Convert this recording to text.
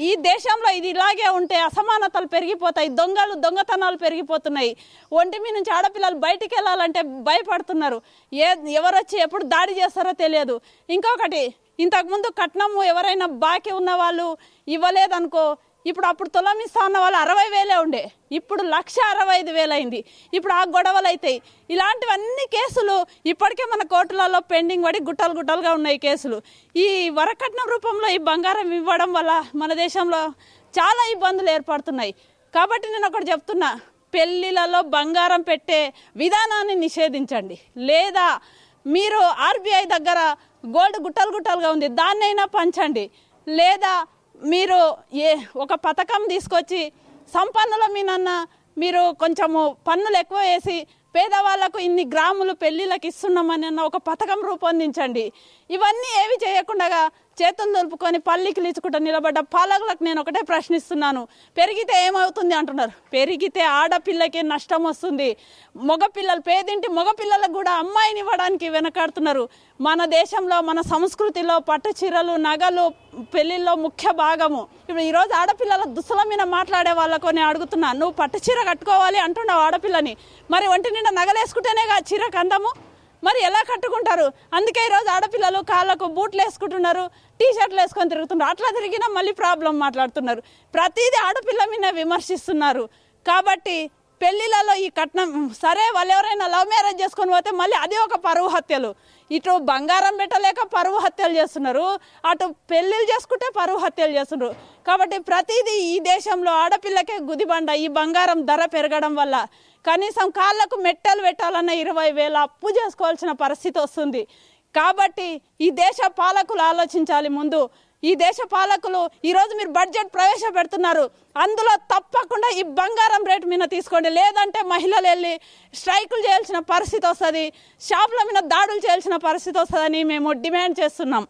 ఈ దేశంలో ఇది ఇలాగే ఉంటే అసమానతలు పెరిగిపోతాయి, దొంగతనాలు పెరిగిపోతున్నాయి. ఒంటి మీద నుంచి ఆడపిల్లలు బయటికి వెళ్ళాలంటే భయపడుతున్నారు. ఎవరొచ్చి ఎప్పుడు దాడి చేస్తారో తెలియదు. ఇంకొకటి, ఇంతకుముందు కట్నము ఎవరైనా బాకీ ఉన్న వాళ్ళు ఇవ్వలేదనుకో, అప్పుడు తులం ఇస్తా ఉన్న వాళ్ళు 60,000 ఉండే, ఇప్పుడు 1,65,000 అయింది. ఇప్పుడు ఆ గొడవలు అవుతాయి. ఇలాంటివన్నీ కేసులు ఇప్పటికే మన కోర్టులలో పెండింగ్ పడి గుట్టలుగా ఉన్నాయి కేసులు. ఈ వరకట్నం రూపంలో ఈ బంగారం ఇవ్వడం వల్ల మన దేశంలో చాలా ఇబ్బందులు ఏర్పడుతున్నాయి. కాబట్టి నేను ఒకటి చెప్తున్నా, పెళ్ళిళ్ళలో బంగారం పెట్టే విధానాన్ని నిషేధించండి. లేదా మీరు ఆర్బీఐ దగ్గర గోల్డ్ గుట్టలుగా ఉంది, దాన్నైనా పంచండి. లేదా మీరు ఒక పథకం తీసుకొచ్చి సంపన్నుల మీనన్నా మీరు కొంచెము పన్నులు ఎక్కువ వేసి పేదవాళ్లకు ఇన్ని గ్రాములు పెళ్ళిళ్ళకి ఇస్తున్నామని ఒక పథకం రూపొందించండి. ఇవన్నీ ఏవి చేయకుండా చేతులు దులుపుకొని పల్లికి లీచుకుంటూ నిలబడ్డ పాలకులకు నేను ఒకటే ప్రశ్నిస్తున్నాను. పెరిగితే ఏమవుతుంది అంటున్నారు. పెరిగితే ఆడపిల్లకే నష్టం వస్తుంది. పేదింటి మగపిల్లలకు కూడా అమ్మాయిని ఇవ్వడానికి వెనకాడుతున్నారు. మన దేశంలో మన సంస్కృతిలో పట్టు చీరలు, నగలు పెళ్ళిళ్ళలో ముఖ్య భాగము. ఇప్పుడు ఈరోజు ఆడపిల్లల దుస్తుల మీద మాట్లాడే వాళ్ళకు నేను అడుగుతున్నా, నువ్వు పట్టు చీర కట్టుకోవాలి అంటున్నావు ఆడపిల్లని, మరి ఒంటి నిండా నగలేసుకుంటేనే చీరకు అందము, మరి ఎలా కట్టుకుంటారు? అందుకే ఈరోజు ఆడపిల్లలు కాళ్ళకు బూట్లు వేసుకుంటున్నారు, టీషర్ట్లు వేసుకొని తిరుగుతున్నారు. అట్లా తిరిగినా మళ్ళీ ప్రాబ్లం మాట్లాడుతున్నారు. ప్రతిదీ ఆడపిల్ల మీద విమర్శిస్తున్నారు. కాబట్టి పెళ్ళిళ్ళలో ఈ కట్నం సరే, వాళ్ళు ఎవరైనా లవ్ మ్యారేజ్ చేసుకొని పోతే మళ్ళీ అది ఒక పరువు హత్యలు. ఇటు బంగారం పెట్టలేక పరువు హత్యలు చేస్తున్నారు, అటు పెళ్ళిళ్ళు చేసుకుంటే పరువు హత్యలు చేస్తున్నారు. కాబట్టి ప్రతిదీ ఈ దేశంలో ఆడపిల్లకే గుదిబండ. ఈ బంగారం ధర పెరగడం వల్ల కనీసం కాళ్ళకు మెట్టలు పెట్టాలన్న 20,000 అప్పు చేసుకోవాల్సిన పరిస్థితి వస్తుంది. కాబట్టి ఈ దేశ పాలకులు ఆలోచించాలి. ముందు ఈ దేశ పాలకులు ఈరోజు మీరు బడ్జెట్ ప్రవేశపెడుతున్నారు, అందులో తప్పకుండా ఈ బంగారం రేటు మీద తీసుకోండి. లేదంటే మహిళలు వెళ్ళి స్ట్రైకులు చేయాల్సిన పరిస్థితి వస్తుంది, షాపుల మీద దాడులు చేయాల్సిన పరిస్థితి వస్తుందని మేము డిమాండ్ చేస్తున్నాం.